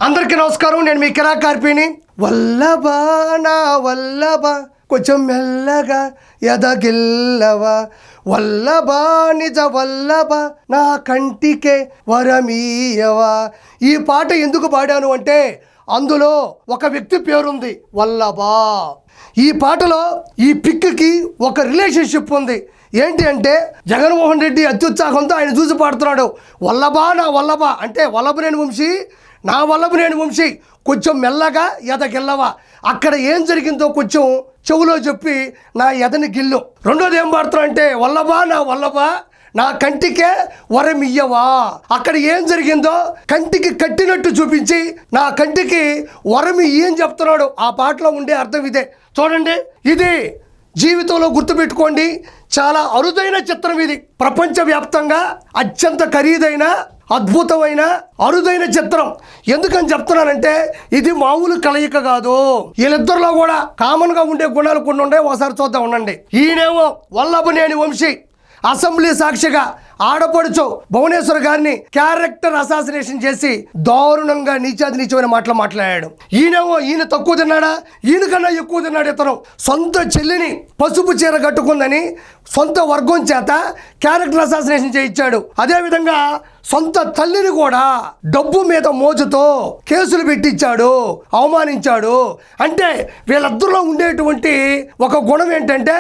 అందరికీ నమస్కారం. నేను మీ కిరా కార్పీని. వల్లభ నా వల్లభ కొంచెం మెల్లగా ఎదగిల్లవా, వల్లభ నిజ వల్లభ నా కంటికే వరమీయవా. ఈ పాట ఎందుకు పాడాను అంటే అందులో ఒక వ్యక్తి పేరుంది, వల్లభ. ఈ పాటలో ఈ పిక్కి ఒక రిలేషన్షిప్ ఉంది. ఏంటి అంటే జగన్మోహన్ రెడ్డి అత్యుత్సాహంతో ఆయన చూసి పాడుతున్నాడు, వల్లభ నా వల్లభ అంటే వల్లభనేని వంశీ, నా వల్లభనేని వంశీ కొంచెం మెల్లగా ఎదగిల్లవా. అక్కడ ఏం జరిగిందో కొంచెం చెవులో చెప్పి నా ఎదని గిల్లు. రెండోది ఏం పాడుతున్నా అంటే వల్లభ నా వల్లభ నా కంటికే వరమియ్యవా. అక్కడ ఏం జరిగిందో కంటికి కట్టినట్టు చూపించి నా కంటికి వరమియ్యి అని చెప్తున్నాడు. ఆ పాటలో ఉండే అర్థం ఇదే. చూడండి, ఇది జీవితంలో గుర్తుపెట్టుకోండి, చాలా అరుదైన చిత్రం ఇది. ప్రపంచవ్యాప్తంగా అత్యంత ఖరీదైన అద్భుతమైన అరుదైన చిత్రం. ఎందుకని చెప్తున్నానంటే ఇది మామూలు కలయిక కాదు. వీళ్ళిద్దరిలో కూడా కామన్గా ఉండే గుణాలు కొన్ని ఉండే. ఒకసారి చూద్దాం, ఉండండి. ఈయనేమో వల్లభనేని వంశీ అసెంబ్లీ సాక్షిగా ఆడపడుచు భువనేశ్వర్ గారిని క్యారెక్టర్ అసాసినేషన్ చేసి దారుణంగా నీచాది నీచమైన మాటలు మాట్లాడాడు. ఈయన తక్కువ తిన్నాడా? ఈయనకన్నా ఎక్కువ తిన్నాడు ఇతను. సొంత చెల్లిని పసుపు చీర కట్టుకుందని సొంత వర్గం చేత క్యారెక్టర్ అసాసినేషన్ చేయించాడు. అదేవిధంగా సొంత తల్లిని కూడా డబ్బు మీద మోజుతో కేసులు పెట్టించాడు, అవమానించాడు. అంటే వీళ్ళిద్దరిలో ఉండేటువంటి ఒక గుణం ఏంటంటే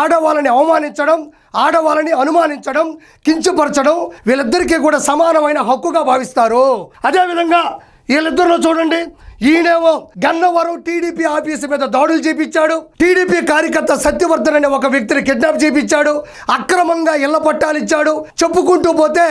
ఆడవాళ్ళని అవమానించడం, ఆడవాళ్ళని అనుమానించడం, కించపరచడం వీళ్ళిద్దరికీ కూడా సమానమైన హక్కుగా భావిస్తారు. అదేవిధంగా వీళ్ళిద్దరిలో చూడండి, ఈయనేమో గన్నవరం టీడీపీ ఆఫీసు మీద దాడులు చేపించాడు. టీడీపీ కార్యకర్త సత్యవర్ధన్ అనే ఒక వ్యక్తిని కిడ్నాప్ చేపించాడు. అక్రమంగా ఇళ్ల పట్టాలు ఇచ్చాడు. చెప్పుకుంటూ పోతే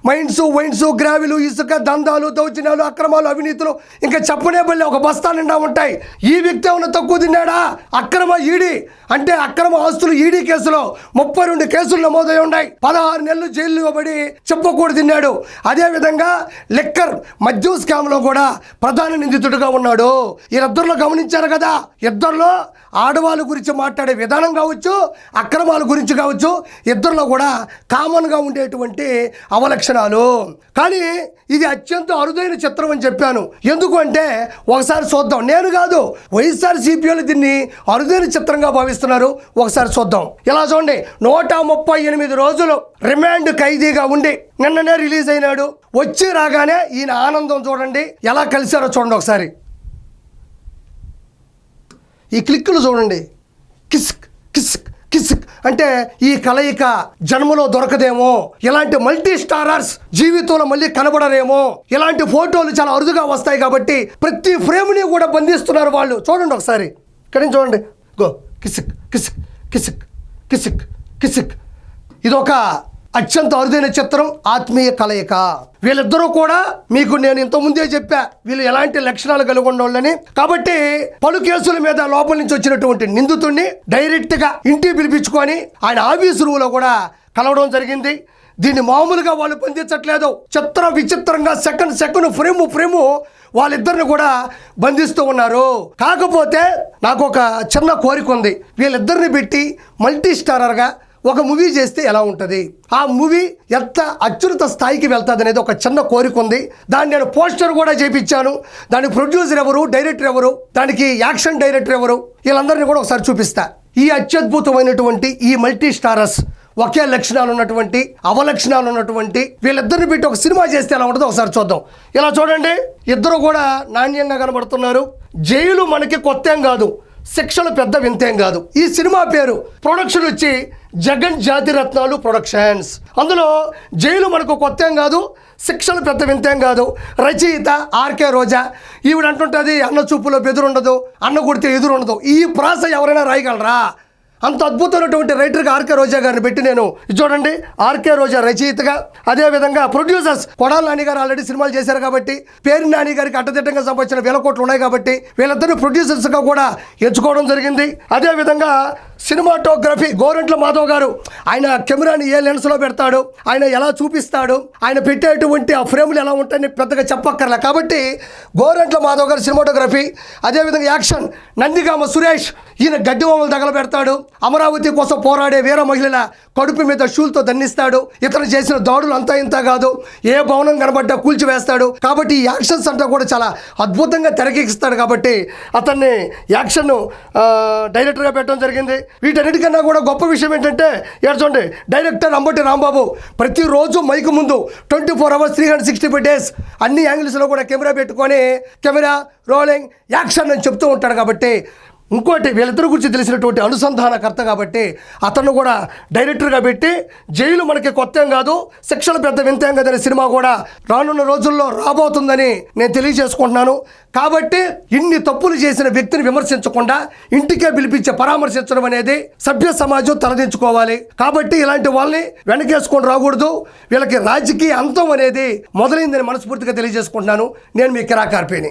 వైన్స్, గ్రావిలు, ఇసుక, దందాలు, దౌర్జన్యాలు, అక్రమాలు, అవినీతులు ఇంకా చెప్పనే బల్లి ఒక బస్తా నిండా ఉంటాయి. ఈ వ్యక్తి ఏమైనా తక్కువ తిన్నాడా? అక్రమ ఈడీ అంటే అక్రమ ఆస్తులు ఈడీ కేసులో 32 కేసులు నమోదై ఉన్నాయి. 16 నెలలు జైలు ఇవ్వబడి చెప్పకూడదు తిన్నాడు. అదేవిధంగా లిక్కర్ మద్యం స్కామ్లో కూడా ప్రధాన నిందితుడుగా ఉన్నాడు. వీళ్ళిద్దరిలో గమనించారు కదా, ఇద్దరిలో ఆడవాళ్ళ గురించి మాట్లాడే విధానం కావచ్చు, అక్రమాల గురించి కావచ్చు, ఇద్దరిలో కూడా కామన్గా ఉండేటువంటి అవలక్షణాలు. కానీ ఇది అత్యంత అరుదైన చిత్రం అని చెప్పాను. ఎందుకు అంటే ఒకసారి చూద్దాం. నేను కాదు, వైఎస్ఆర్సీపీలు దీన్ని అరుదైన చిత్రంగా భావిస్తున్నారు. ఒకసారి చూద్దాం. ఇలా చూడండి, 138 రోజులు రిమాండ్ ఖైదీగా ఉండి నిన్ననే రిలీజ్ అయినాడు. వచ్చి రాగానే ఈయన ఆనందం చూడండి, ఎలా కలిశారో చూడండి ఒకసారి. ఈ క్లిక్కులు చూడండి, కిస్క్ కిస్క్ కిస్క్ అంటే ఈ కలయిక జన్మలో దొరకదేమో, ఇలాంటి మల్టీ స్టారర్స్ జీవితంలో మళ్ళీ కనబడరేమో, ఇలాంటి ఫోటోలు చాలా అరుదుగా వస్తాయి కాబట్టి ప్రతి ఫ్రేమ్ని కూడా బంధిస్తున్నారు వాళ్ళు. చూడండి ఒకసారి, ఇక్కడ నుంచి చూడండి, గో కిసిక్ కిసిక్ కిసిక్ కిసిక్ కిసిక్. ఇదొక అత్యంత అరుదైన చిత్రం, ఆత్మీయ కలయిక. వీళ్ళిద్దరూ కూడా మీకు నేను ఇంతకుముందే చెప్పా, వీళ్ళు ఎలాంటి లక్షణాలు కలిగి ఉండవాళ్ళని. కాబట్టి పలు కేసుల మీద లోపల నుంచి వచ్చినటువంటి నిందితుడిని డైరెక్ట్గా ఇంటికి పిలిపించుకొని ఆయన ఆఫీసు రూమ్లో కూడా కలవడం జరిగింది. దీన్ని మామూలుగా వాళ్ళు బంధించట్లేదు, చిత్ర విచిత్రంగా సెకండ్ ఫ్రేము వాళ్ళిద్దరిని కూడా బంధిస్తూ ఉన్నారు. కాకపోతే నాకు ఒక చిన్న కోరిక ఉంది, వీళ్ళిద్దరిని పెట్టి మల్టీ స్టారర్గా ఒక మూవీ చేస్తే ఎలా ఉంటుంది, ఆ మూవీ ఎంత అత్యున్నత స్థాయికి వెళ్తుంది అనేది ఒక చిన్న కోరిక ఉంది. దాన్ని నేను పోస్టర్ కూడా చేయించాను. దాని ప్రొడ్యూసర్ ఎవరు, డైరెక్టర్ ఎవరు, దానికి యాక్షన్ డైరెక్టర్ ఎవరు, వీళ్ళందరినీ కూడా ఒకసారి చూపిస్తా. ఈ అత్యద్భుతమైనటువంటి ఈ మల్టీ స్టారర్స్, ఒకే లక్షణాలు ఉన్నటువంటి అవలక్షణాలు ఉన్నటువంటి వీళ్ళిద్దరిని పెట్టి ఒక సినిమా చేస్తే ఎలా ఉంటుందో ఒకసారి చూద్దాం. ఇలా చూడండి, ఇద్దరు కూడా నాణ్యంగా కనబడుతున్నారు. జైలు మనకి కొత్త ఏం కాదు, శిక్షలు పెద్ద వింతేం కాదు. ఈ సినిమా పేరు, ప్రొడక్షన్ వచ్చి జగన్ జాతిరత్నాలు ప్రొడక్షన్స్. అందులో జైలు మనకు కొత్త ఏం కాదు, శిక్షలు పెద్ద వింతేం కాదు. రచయిత ఆర్కే రోజా. ఈవిడ అంటుంటుంది, అన్న చూపులో బెదురుండదు, అన్న కొడితే ఎదురుండదు. ఈ ప్రాస ఎవరైనా రాయగలరా? అంత అద్భుతమైనటువంటి రైటర్గా ఆర్కే రోజా గారిని పెట్టి నేను చూడండి, ఆర్కే రోజా రచయితగా, అదేవిధంగా ప్రొడ్యూసర్స్ కొడాలి నాని గారు ఆల్రెడీ సినిమాలు చేశారు కాబట్టి, పేరు నాని గారికి అడ్డదిడ్డంగా సంపాదించిన 1000 కోట్లు ఉన్నాయి కాబట్టి వీళ్ళిద్దరిని ప్రొడ్యూసర్స్గా కూడా ఎంచుకోవడం జరిగింది. అదేవిధంగా సినిమాటోగ్రఫీ గోరంట్ల మాధవ్ గారు, ఆయన కెమెరాని ఏ లెన్స్లో పెడతాడు, ఆయన ఎలా చూపిస్తాడు, ఆయన పెట్టేటువంటి ఆ ఫ్రేములు ఎలా ఉంటాయని పెద్దగా చెప్పక్కర్లే కాబట్టి గోరంట్ల మాధవ్ గారు సినిమాటోగ్రఫీ. అదేవిధంగా యాక్షన్ నందిగామ సురేష్, ఈయన గడ్డి వాములు తగలబెడతాడు, అమరావతి కోసం పోరాడే వీర మహిళల కడుపు మీద షూలతో దండిస్తాడు. ఇతను చేసిన దాడులు అంతా ఇంత కాదు, ఏ భవనం కనబడ్డా కూల్చివేస్తాడు. కాబట్టి ఈ యాక్షన్స్ అంతా కూడా చాలా అద్భుతంగా తెరకెక్కిస్తాడు. కాబట్టి అతన్ని యాక్షన్ డైరెక్టర్గా పెట్టడం జరిగింది. వీటన్నిటికన్నా కూడా గొప్ప విషయం ఏంటంటే చూడండి, డైరెక్టర్ అంబటి రాంబాబు ప్రతిరోజు మైకు ముందు 24 hours 365 days అన్ని యాంగిల్స్లో కూడా కెమెరా పెట్టుకొని కెమెరా రోలింగ్ యాక్షన్ అని చెప్తూ ఉంటాడు. కాబట్టి ఇంకోటి వీళ్ళిద్దరి గురించి తెలిసినటువంటి అనుసంధానకర్త కాబట్టి అతను కూడా డైరెక్టర్గా పెట్టి జైలు మనకి కొత్త ఏం కాదు, శిక్షలు పెద్ద వింత ఏం కాదనే సినిమా కూడా రానున్న రోజుల్లో రాబోతుందని నేను తెలియజేసుకుంటున్నాను. కాబట్టి ఇన్ని తప్పులు చేసిన వ్యక్తిని విమర్శించకుండా ఇంటికే పిలిపించి పరామర్శించడం అనేది సభ్య సమాజం తలదించుకోవాలి. కాబట్టి ఇలాంటి వాళ్ళని వెనకేసుకొని రాకూడదు. వీళ్ళకి రాజకీయ అంతం అనేది మొదలైందని మనస్ఫూర్తిగా తెలియజేసుకుంటున్నాను. నేను మీ కిరా కార్పేని.